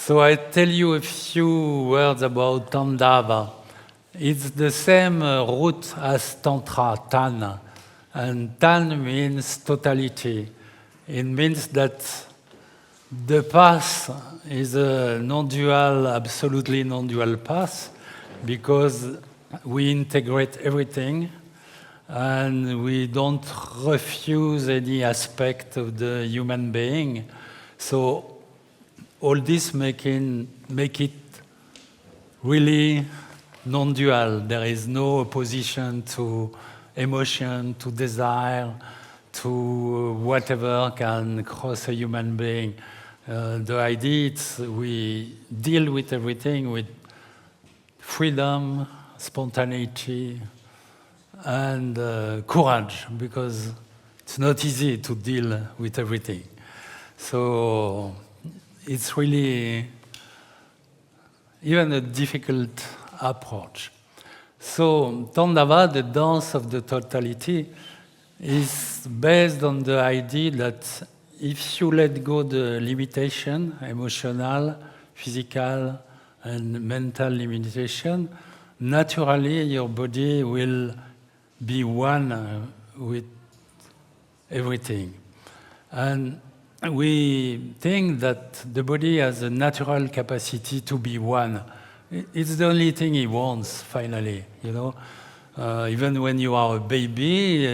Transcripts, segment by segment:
So I tell you a few words about Tandava. It's the same root as Tantra, Tan. And Tan means totality. It means that the path is a non-dual, absolutely non-dual path, because we integrate everything and we don't refuse any aspect of the human being. So all this make it really non-dual. There is no opposition to emotion, to desire, to whatever can cross a human being. The idea is we deal with everything with freedom, spontaneity, and courage, because it's not easy to deal with everything. So it's really even a difficult approach. So Tandava, the dance of the totality, is based on the idea that if you let go the limitation, emotional, physical, and mental limitation, naturally your body will be one with everything. And we think that the body has a natural capacity to be one. It's the only thing he wants, finally, you know. Even when you are a baby,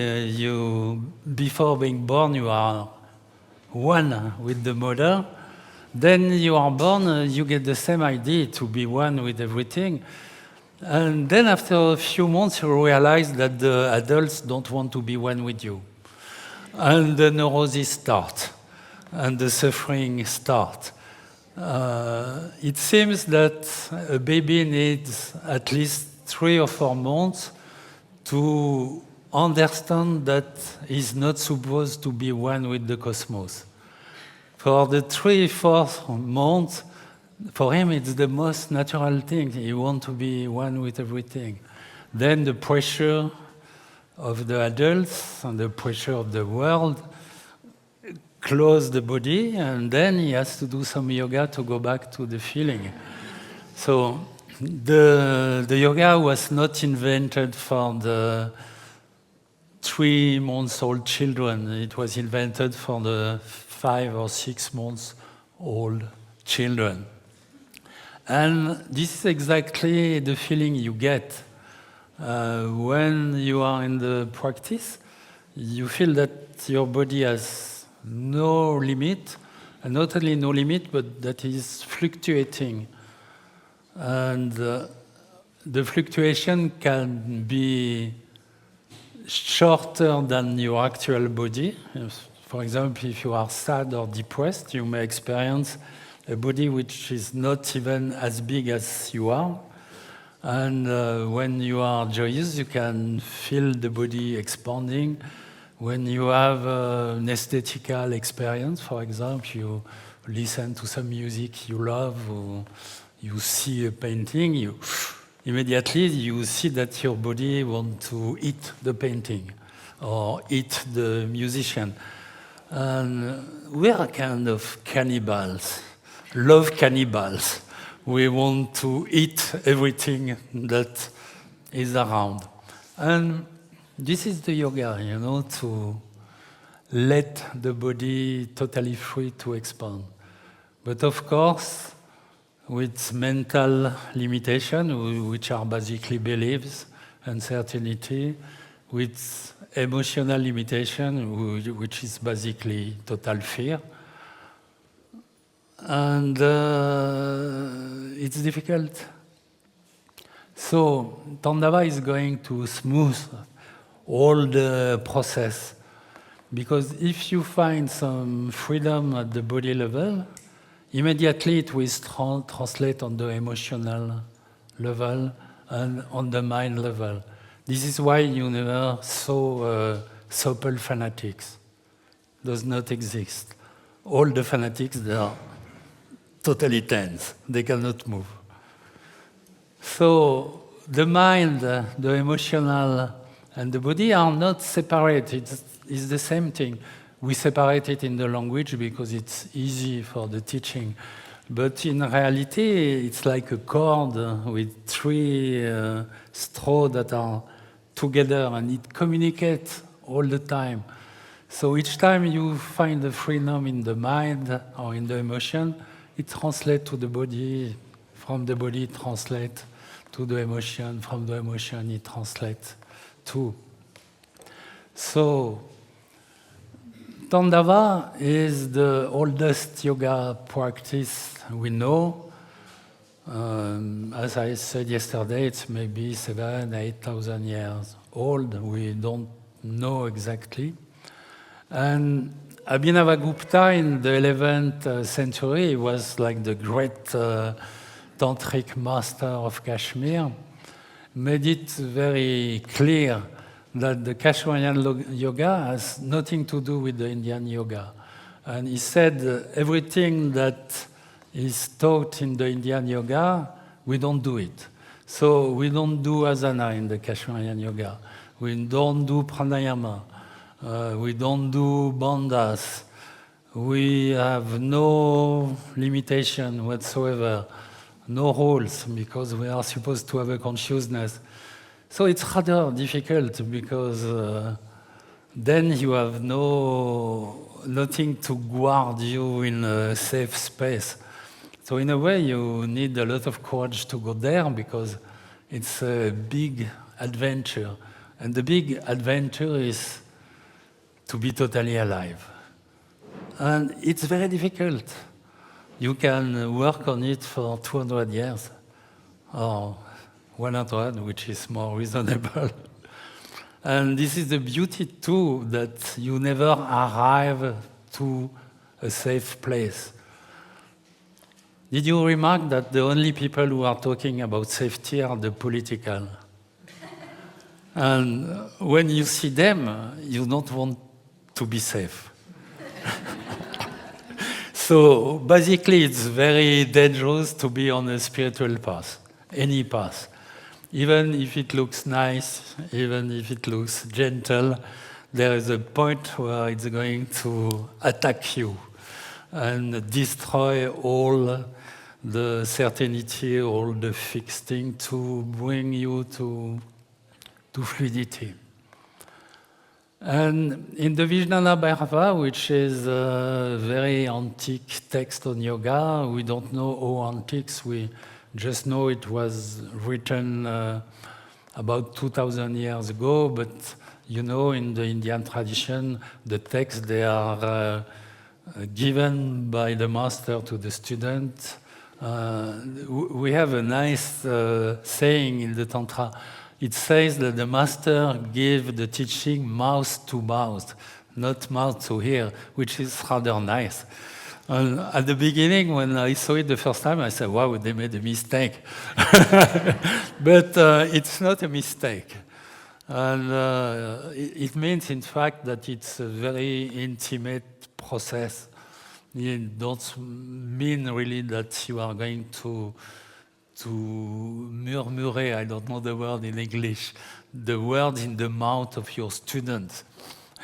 before being born, you are one with the mother. Then you are born, you get the same idea to be one with everything. And then after a few months, you realize that the adults don't want to be one with you. And the neuroses start, and the suffering start. It seems that a baby needs at least 3 or 4 months to understand that he's not supposed to be one with the cosmos. For the 3-4 months, for him it's the most natural thing. He wants to be one with everything. Then the pressure of the adults and the pressure of the world close the body, and then he has to do some yoga to go back to the feeling. So the yoga was not invented for the 3-month-old children. It was invented for the 5 or 6 months old children. And this is exactly the feeling you get when you are in the practice. You feel that your body has no limit, and not only no limit, but that is fluctuating. And the fluctuation can be shorter than your actual body. For example, if you are sad or depressed, you may experience a body which is not even as big as you are. And when you are joyous, you can feel the body expanding. When you have an aesthetical experience, for example, you listen to some music you love, or you see a painting, immediately you see that your body wants to eat the painting or eat the musician. And we are kind of cannibals, love cannibals. We want to eat everything that is around. And this is the yoga, you know, to let the body totally free to expand. But of course, with mental limitation, which are basically beliefs, uncertainty, with emotional limitation, which is basically total fear. And it's difficult. So Tandava is going to smooth all the process, because if you find some freedom at the body level, immediately it will translate on the emotional level and on the mind level. This is why you never saw supple fanatics. Does not exist. All the fanatics, they are totally tense. They cannot move. So the mind, the emotional, and the body are not separated. It's the same thing. We separate it in the language because it's easy for the teaching. But in reality, it's like a cord with three straws that are together, and it communicates all the time. So each time you find the freedom in the mind or in the emotion, it translates to the body. From the body, it translates to the emotion. From the emotion, it translates to. So Tandava is the oldest yoga practice we know. As I said yesterday, it's maybe 7,000 to 8,000 years old. We don't know exactly. And Abhinavagupta in the 11th century was like the great Tantric master of Kashmir, made it very clear that the Kashmirian yoga has nothing to do with the Indian yoga. And he said everything that is taught in the Indian yoga, we don't do it. So we don't do asana in the Kashmirian yoga. We don't do pranayama. We don't do bandhas. We have no limitation whatsoever, no rules, because we are supposed to have a consciousness. So it's rather difficult because then you have nothing to guard you in a safe space. So in a way, you need a lot of courage to go there because it's a big adventure. And the big adventure is to be totally alive. And it's very difficult. You can work on it for 200 years or 100, which is more reasonable. And this is the beauty too, that you never arrive to a safe place. Did you remark that the only people who are talking about safety are the political? And when you see them, you don't want to be safe. So basically, it's very dangerous to be on a spiritual path, any path. Even if it looks nice, even if it looks gentle, there is a point where it's going to attack you and destroy all the certainty, all the fixed thing to bring you to fluidity. And in the Vijnana Bhairava, which is a very antique text on yoga, we don't know how antique, we just know it was written about 2,000 years ago, but you know, in the Indian tradition, the texts, they are given by the master to the student. We have a nice saying in the Tantra. It says that the master gave the teaching mouth to mouth, not mouth to ear, which is rather nice. And at the beginning, when I saw it the first time, I said, wow, they made a mistake. But it's not a mistake. And it means, in fact, that it's a very intimate process. It don't mean really that you are going to murmurer, I don't know the word in English, the word in the mouth of your student.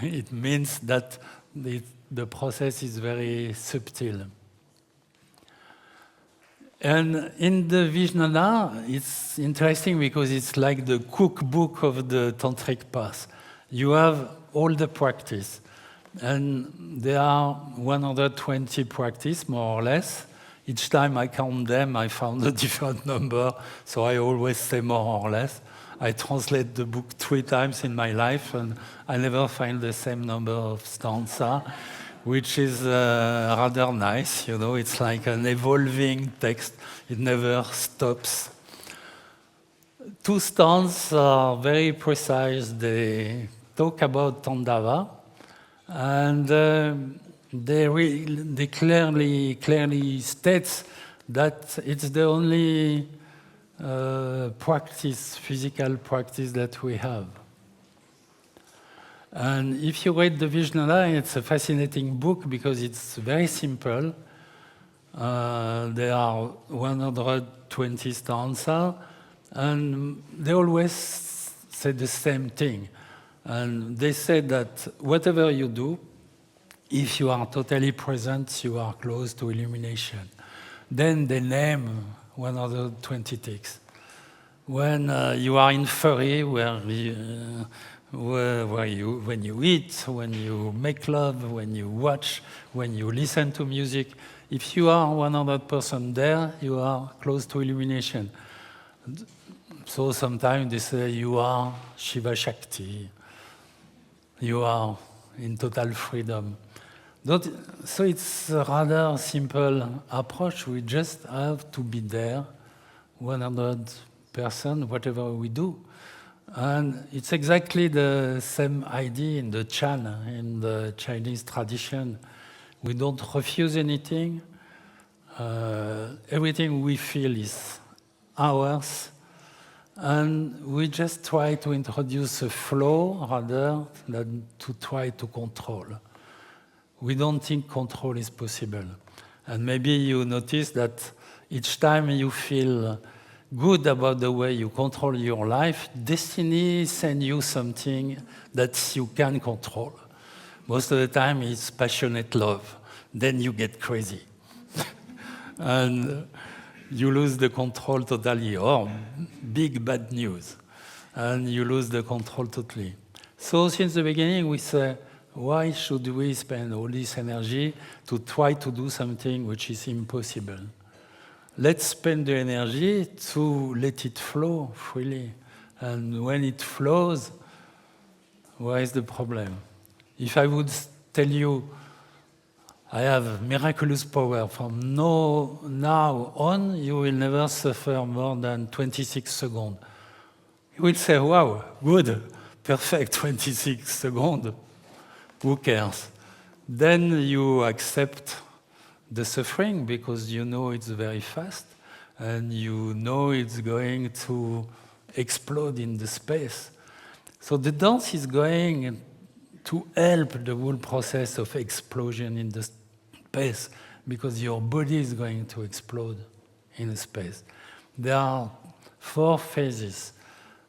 It means that the process is very subtle. And in the Vijnana, it's interesting because it's like the cookbook of the Tantric path. You have all the practice. And there are 120 practices, more or less. Each time I count them, I found a different number, so I always say more or less. I translate the book 3 times in my life, and I never find the same number of stanza, which is rather nice. You know, it's like an evolving text. It never stops. 2 stanzas are very precise. They talk about Tandava, and they clearly states that it's the only physical practice that we have. And if you read the Vijnana, it's a fascinating book because it's very simple. There are 120 stanzas, and they always say the same thing. And they say that whatever you do, if you are totally present, you are close to illumination. Then they name 120 tics. When you are in furry, when you eat, when you make love, when you watch, when you listen to music, if you are 100% there, you are close to illumination. So sometimes they say you are Shiva Shakti, you are in total freedom. So it's a rather simple approach. We just have to be there, 100%, whatever we do. And it's exactly the same idea in the Chan, in the Chinese tradition. We don't refuse anything. Everything we feel is ours. And we just try to introduce a flow rather than to try to control. We don't think control is possible. And maybe you notice that each time you feel good about the way you control your life, destiny sends you something that you can control. Most of the time it's passionate love. Then you get crazy. And you lose the control totally, or big bad news. And you lose the control totally. So since the beginning we say, why should we spend all this energy to try to do something which is impossible? Let's spend the energy to let it flow freely. And when it flows, where is the problem? If I would tell you, I have miraculous power from now on, you will never suffer more than 26 seconds. You will say, wow, good, perfect, 26 seconds. Who cares? Then you accept the suffering because you know it's very fast and you know it's going to explode in the space. So the dance is going to help the whole process of explosion in the space because your body is going to explode in space. There are 4 phases.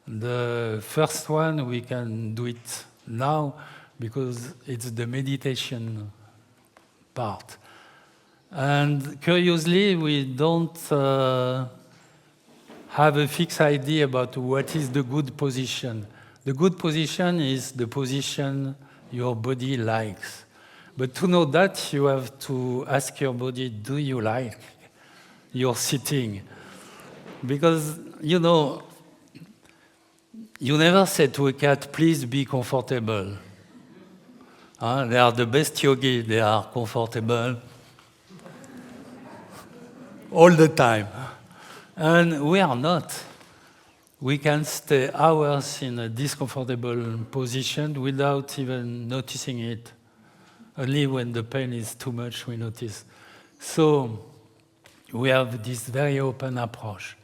The first one, we can do it now because it's the meditation part. And curiously, we don't have a fixed idea about what is the good position. The good position is the position your body likes. But to know that, you have to ask your body, do you like your sitting? Because, you know, you never say to a cat, please be comfortable. They are the best yogis, they are comfortable all the time. And we are not. We can stay hours in a discomfortable position without even noticing it. Only when the pain is too much we notice. So we have this very open approach.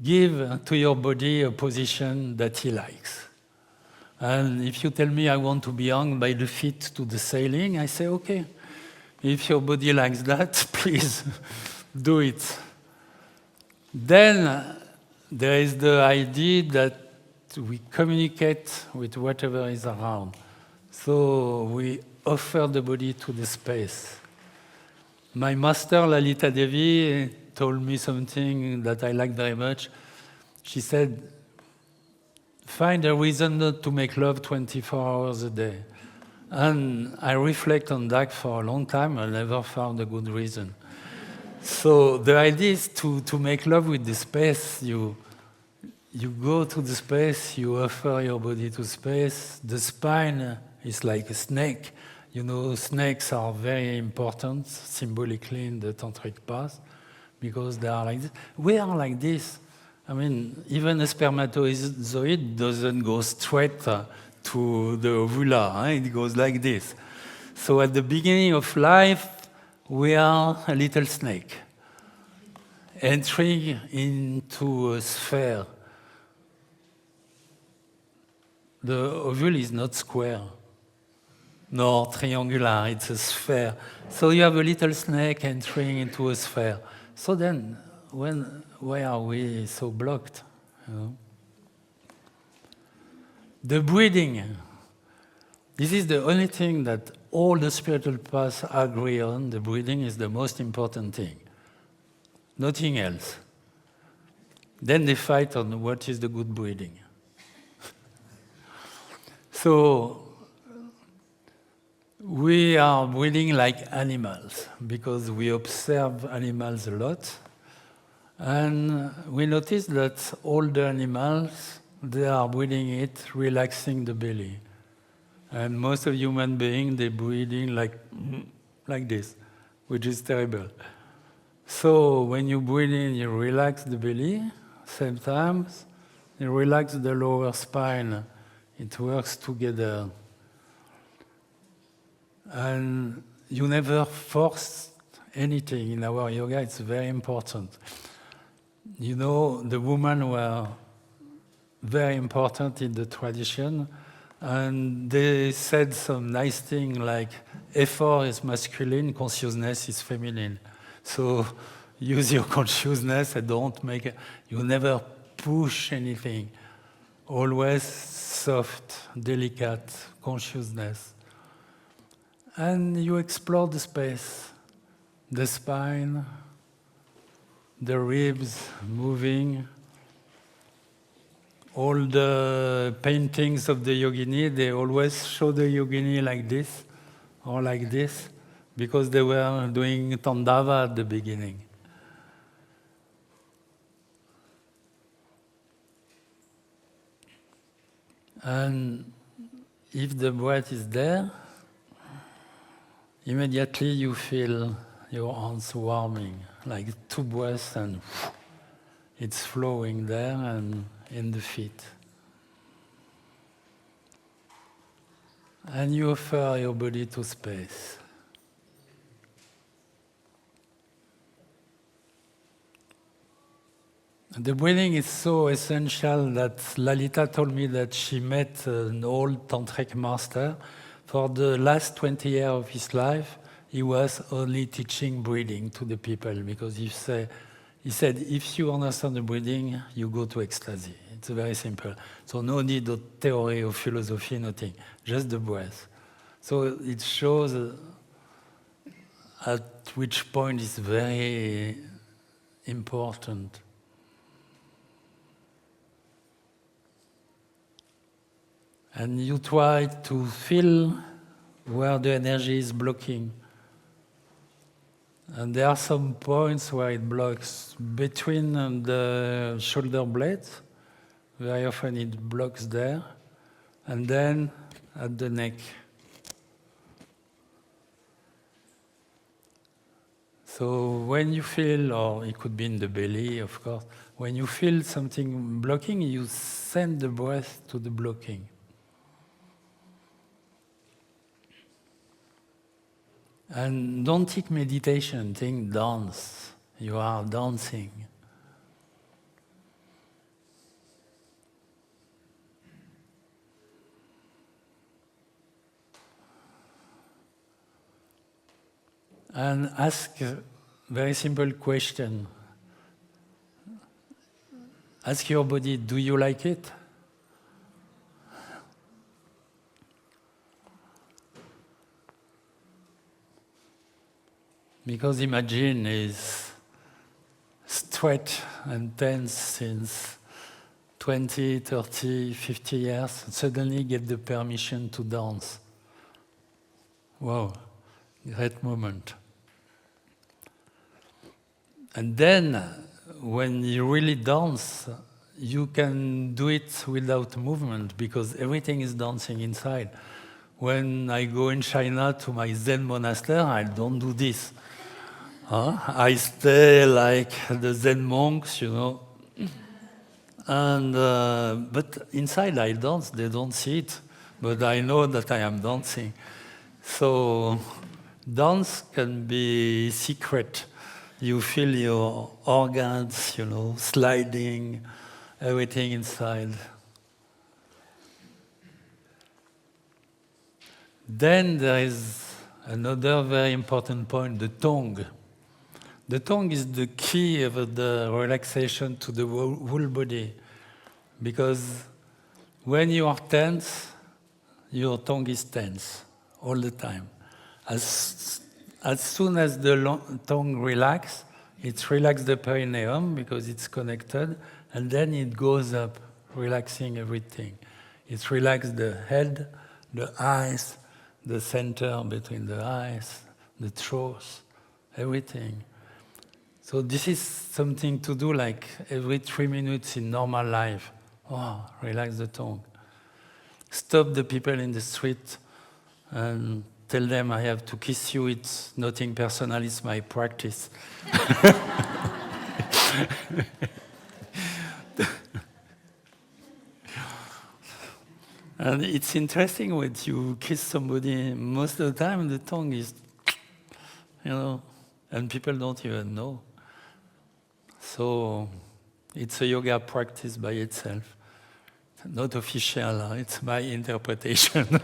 Give to your body a position that he likes. And if you tell me I want to be hung by the feet to the ceiling, I say, okay. If your body likes that, please do it. Then there is the idea that we communicate with whatever is around. So we offer the body to the space. My master, Lalita Devi, told me something that I like very much. She said, find a reason not to make love 24 hours a day. And I reflect on that for a long time. I never found a good reason. So the idea is to make love with the space. You go to the space, you offer your body to space. The spine is like a snake. You know, snakes are very important symbolically in the tantric path because they are like this. We are like this. I mean, even a spermatozoid doesn't go straight to the ovula. It goes like this. So at the beginning of life, we are a little snake entering into a sphere. The ovule is not square nor triangular, it's a sphere. So you have a little snake entering into a sphere. So then, why are we so blocked? You know? The breathing. This is the only thing that all the spiritual paths agree on. The breathing is the most important thing. nothing else. Then they fight on what is the good breathing. So we are breathing like animals because we observe animals a lot. And we notice that all the animals, they are breathing it, relaxing the belly. And most of human beings, they breathing like this, which is terrible. So when you breathe in, you relax the belly. Same time, you relax the lower spine. It works together. And you never force anything in our yoga. It's very important. You know, the women were very important in the tradition, and they said some nice thing like, effort is masculine, consciousness is feminine. So use your consciousness and don't make it, you never push anything. Always soft, delicate consciousness. And you explore the space, the spine, the ribs moving. All the paintings of the yogini, they always show the yogini like this or like this because they were doing Tandava at the beginning. And if the breath is there, immediately you feel your hands warming, like 2 breaths and it's flowing there and in the feet. And you offer your body to space. The breathing is so essential that Lalita told me that she met an old tantric master. For the last 20 years of his life, he was only teaching breathing to the people because he said, if you understand the breathing, you go to ecstasy. It's very simple. So no need of theory or philosophy, nothing. Just the breath. So it shows at which point it's very important. And you try to feel where the energy is blocking. And there are some points where it blocks between the shoulder blades. Very often it blocks there. And then at the neck. So when you feel, or it could be in the belly, of course, when you feel something blocking, you send the breath to the blocking. And don't think meditation, think dance. You are dancing. And ask a very simple question. Ask your body, do you like it? Because imagine is straight and tense since 20, 30, 50 years, and suddenly get the permission to dance. Wow, great moment. And then, when you really dance, you can do it without movement because everything is dancing inside. When I go in China to my Zen monastery, I don't do this. I stay like the Zen monks, you know. And but inside I dance. They don't see it, but I know that I am dancing. So dance can be secret. You feel your organs, you know, sliding, everything inside. Then there is another very important point, the tongue. The tongue is the key of the relaxation to the whole body. Because when you are tense, your tongue is tense all the time. As soon as the tongue relaxes, It relaxes the perineum because it's connected, and then it goes up, relaxing everything. It relaxes the head, the eyes, the center between the eyes, the throat, everything. So this is something to do like every 3 minutes in normal life. Oh, relax the tongue. Stop the people in the street and tell them I have to kiss you. It's nothing personal, it's my practice. And it's interesting when you kiss somebody, most of the time the tongue is, and people don't even know. So it's a yoga practice by itself. Not official, it's my interpretation.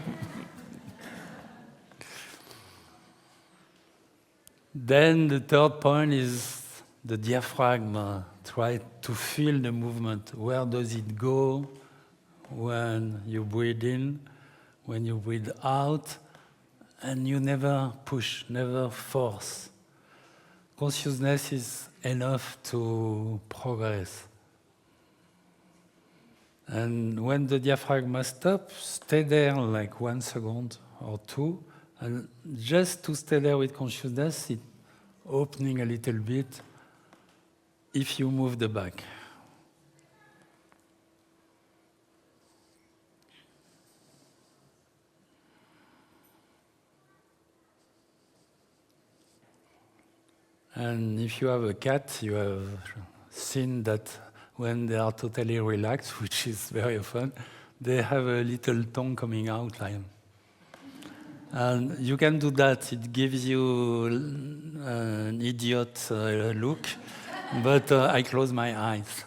Then the third point is the diaphragm. Try to feel the movement. Where does it go when you breathe in, when you breathe out, and you never push, never force. Consciousness is enough to progress. And when the diaphragm stops, stay there like 1 second or 2, and just to stay there with consciousness, it opening a little bit if you move the back. And if you have a cat, you have seen that when they are totally relaxed, which is very often, they have a little tongue coming out like. And you can do that. It gives you an idiot look, but I close my eyes.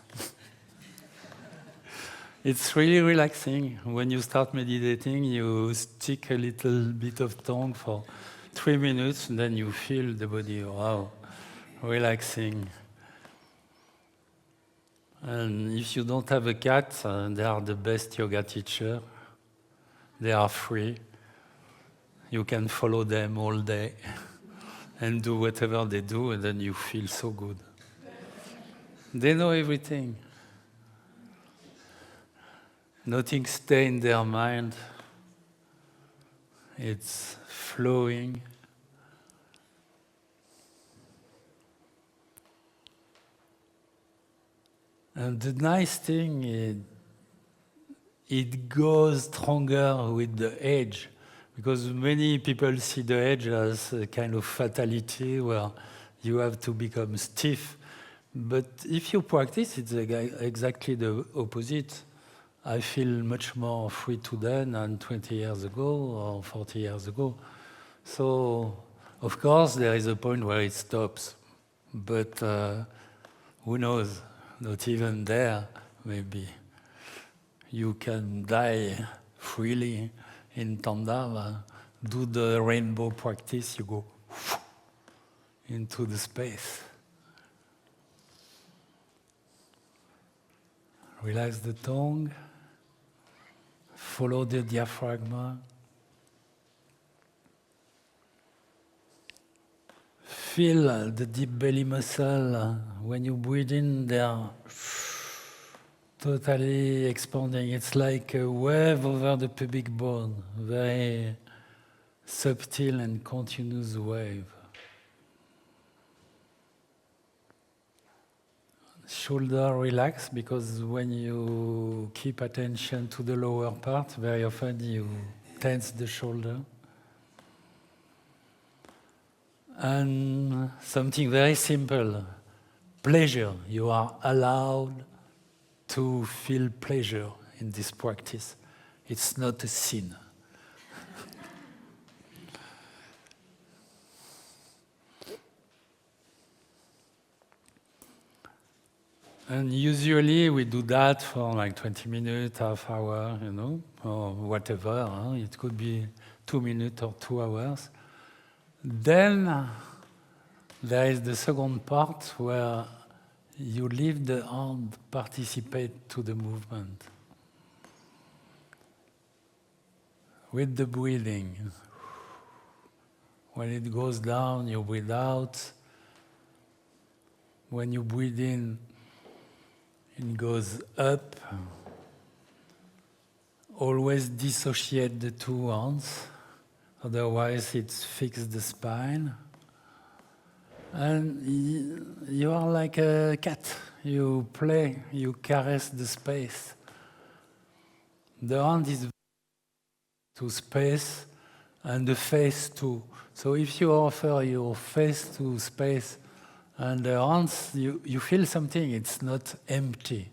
It's really relaxing. When you start meditating, you stick a little bit of tongue for 3 minutes, and then you feel the body, wow, relaxing. And if you don't have a cat, they are the best yoga teacher. They are free. You can follow them all day and do whatever they do, and then you feel so good. They know everything. Nothing stays in their mind. It's flowing. And the nice thing is it goes stronger with the age. Because many people see the age as a kind of fatality where you have to become stiff. But if you practice, it's exactly the opposite. I feel much more free today than 20 years ago or 40 years ago. So, of course, there is a point where it stops. But who knows? Not even there, maybe. You can die freely in Tandava, do the rainbow practice, you go into the space. Relax the tongue, follow the diaphragm. Feel the deep belly muscle. When you breathe in, they are totally expanding. It's like a wave over the pubic bone, very subtle and continuous wave. Shoulder relax, because when you keep attention to the lower part, very often you tense the shoulder. And something very simple, pleasure. You are allowed to feel pleasure in this practice. It's not a sin. And usually we do that for like 20 minutes, half hour, or whatever. It could be 2 minutes or 2 hours. Then there is the second part where you leave the hand participate to the movement. With the breathing. When it goes down, you breathe out. When you breathe in, it goes up. Always dissociate the two hands, otherwise it fixes the spine. And you are like a cat. You play, you caress the space. The hand is to space and the face too. So if you offer your face to space and the hands, you feel something, it's not empty.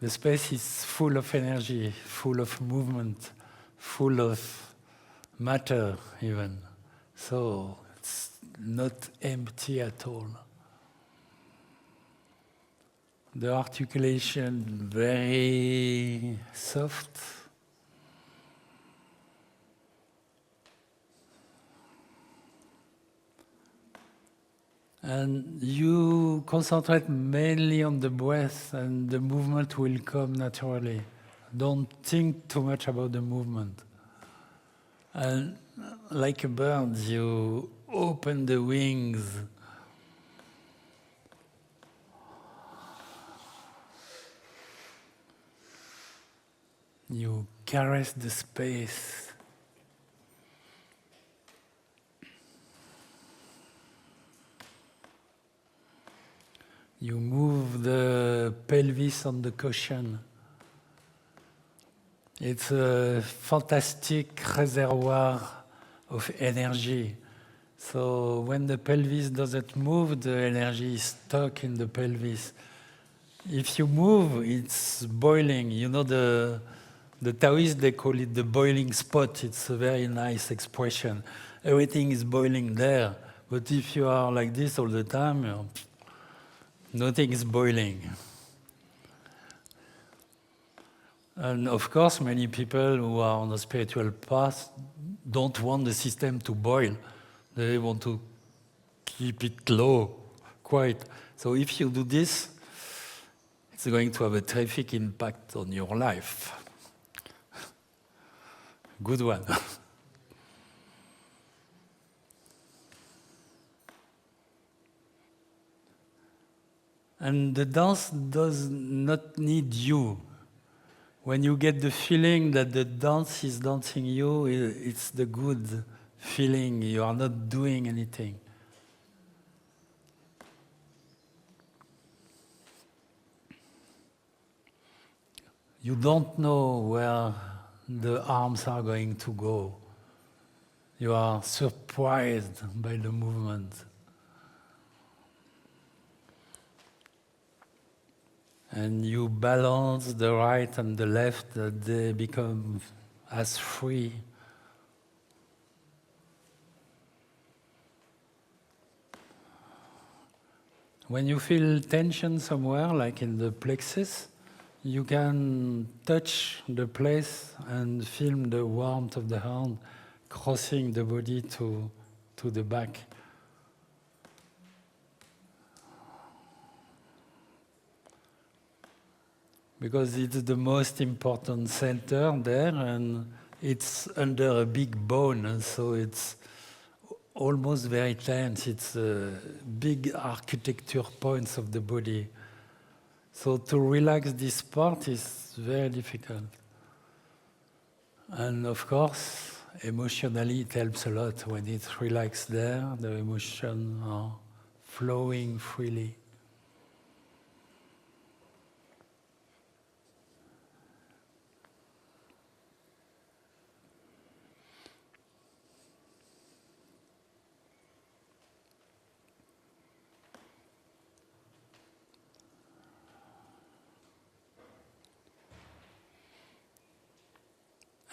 The space is full of energy, full of movement, full of matter even. So it's not empty at all. The articulation very soft. And you concentrate mainly on the breath and the movement will come naturally. Don't think too much about the movement. And like a bird, you open the wings. You caress the space. You move the pelvis on the cushion. It's a fantastic reservoir of energy. So when the pelvis doesn't move, the energy is stuck in the pelvis. If you move, it's boiling. You know the Taoists, they call it the boiling spot. It's a very nice expression. Everything is boiling there. But if you are like this all the time, nothing is boiling. And of course, many people who are on the spiritual path don't want the system to boil. They want to keep it low, quiet. So if you do this, it's going to have a terrific impact on your life. Good one. And the dance does not need you. When you get the feeling that the dance is dancing you, it's the good feeling. You are not doing anything. You don't know where the arms are going to go. You are surprised by the movement. And you balance the right and the left, that they become as free. When you feel tension somewhere, like in the plexus, you can touch the place and feel the warmth of the hand crossing the body to the back. Because it's the most important center there, and it's under a big bone, and so it's almost very tense. It's big architecture points of the body. So to relax this part is very difficult. And of course, emotionally it helps a lot when it's relaxed there, the emotions are flowing freely.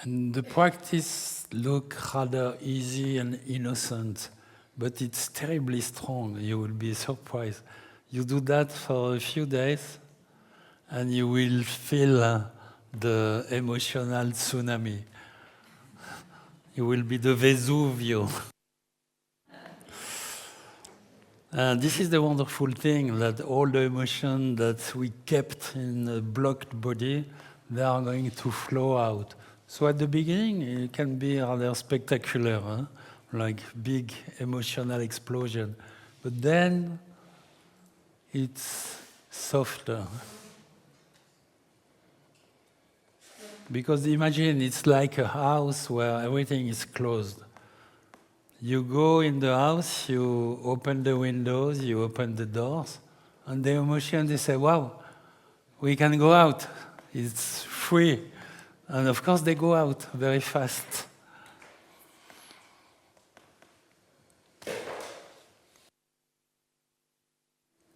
And the practice looks rather easy and innocent, but it's terribly strong. You will be surprised. You do that for a few days, and you will feel the emotional tsunami. You will be the Vesuvio. And this is the wonderful thing, that all the emotions that we kept in a blocked body, they are going to flow out. So at the beginning, it can be rather spectacular, like big emotional explosion. But then it's softer. Because imagine it's like a house where everything is closed. You go in the house, you open the windows, you open the doors, and the emotion, they say, wow, we can go out. It's free. And of course, they go out very fast.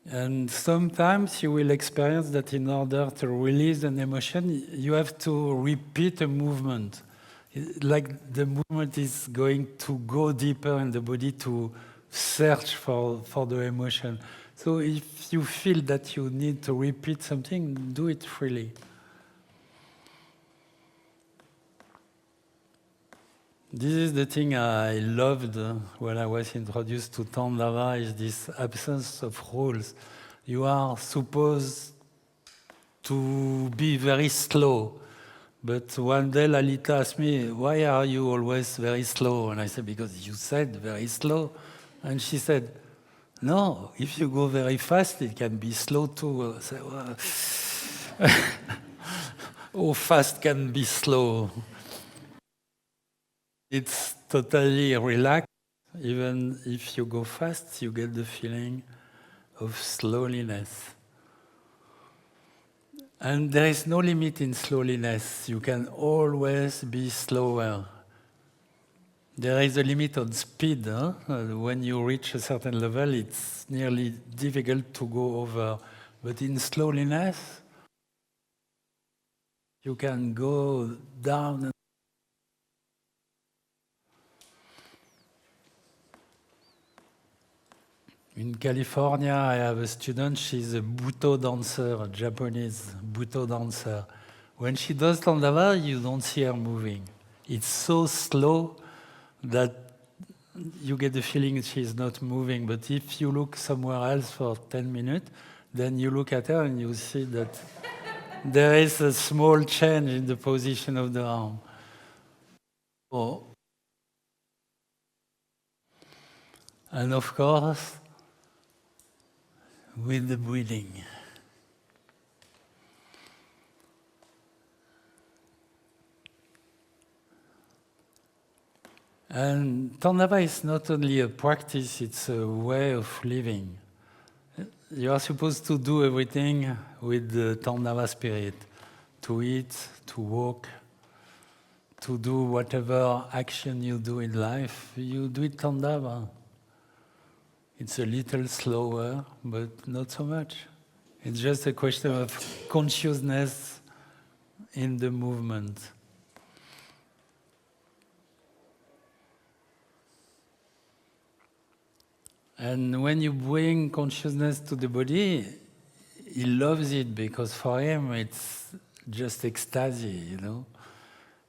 And sometimes you will experience that in order to release an emotion, you have to repeat a movement. Like the movement is going to go deeper in the body to search for the emotion. So if you feel that you need to repeat something, do it freely. This is the thing I loved when I was introduced to Tandava, is this absence of rules. You are supposed to be very slow. But one day Lalita asked me, why are you always very slow? And I said, because you said very slow. And she said, no, if you go very fast, it can be slow too. I said, well, how fast can be slow? It's totally relaxed. Even if you go fast, you get the feeling of slowness. And there is no limit in slowness. You can always be slower. There is a limit on speed. When you reach a certain level, it's nearly difficult to go over. But in slowness, you can go down. In California, I have a student, she's a Buto dancer, a Japanese Buto dancer. When she does Tandava, you don't see her moving. It's so slow that you get the feeling she's not moving. But if you look somewhere else for 10 minutes, then you look at her and you see that there is a small change in the position of the arm. Oh. And of course, with the breathing. And Tandava is not only a practice, it's a way of living. You are supposed to do everything with the Tandava spirit. To eat, to walk, to do whatever action you do in life, you do it Tandava. It's a little slower, but not so much. It's just a question of consciousness in the movement. And when you bring consciousness to the body, he loves it because for him it's just ecstasy, you know.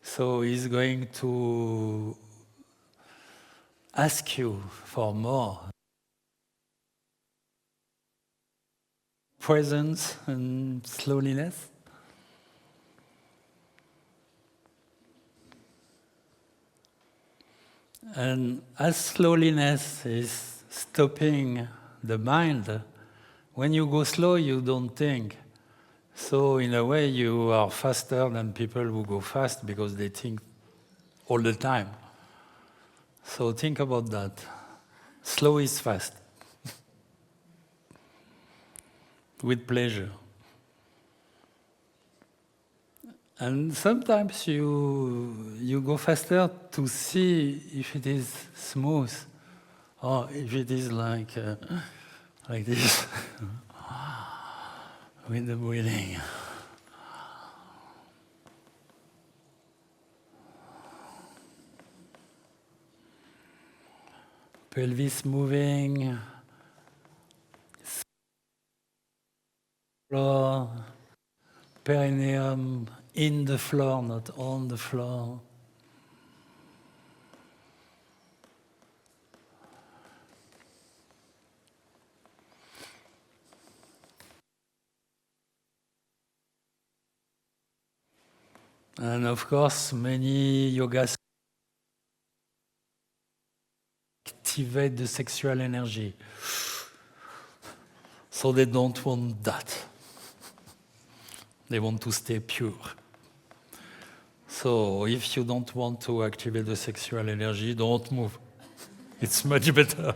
So he's going to ask you for more. Presence and slowness. And as slowness is stopping the mind, when you go slow, you don't think. So in a way, you are faster than people who go fast because they think all the time. So think about that. Slow is fast. With pleasure. And sometimes you go faster to see if it is smooth or if it is like this with the breathing. Pelvis moving, floor, perineum in the floor, not on the floor. And of course, many yogas activate the sexual energy. So they don't want that. They want to stay pure. So if you don't want to activate the sexual energy, don't move. It's much better.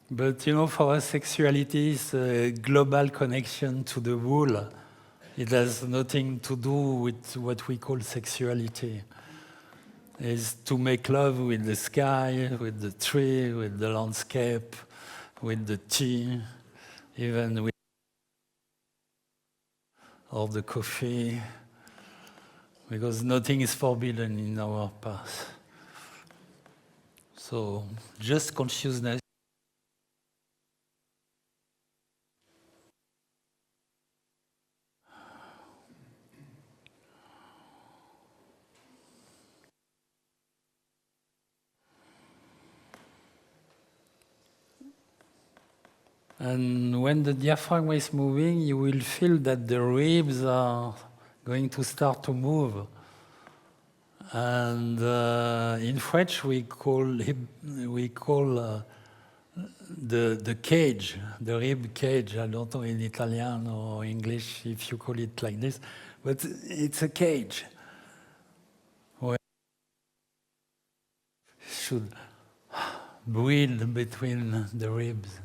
But for us, sexuality is a global connection to the whole. It has nothing to do with what we call sexuality. It's to make love with the sky, with the tree, with the landscape, with the tea, even with or the coffee, because nothing is forbidden in our path. So just consciousness. And when the diaphragm is moving, you will feel that the ribs are going to start to move. And in French, we call the cage, the rib cage. I don't know in Italian or English if you call it like this, but it's a cage where you should breathe between the ribs.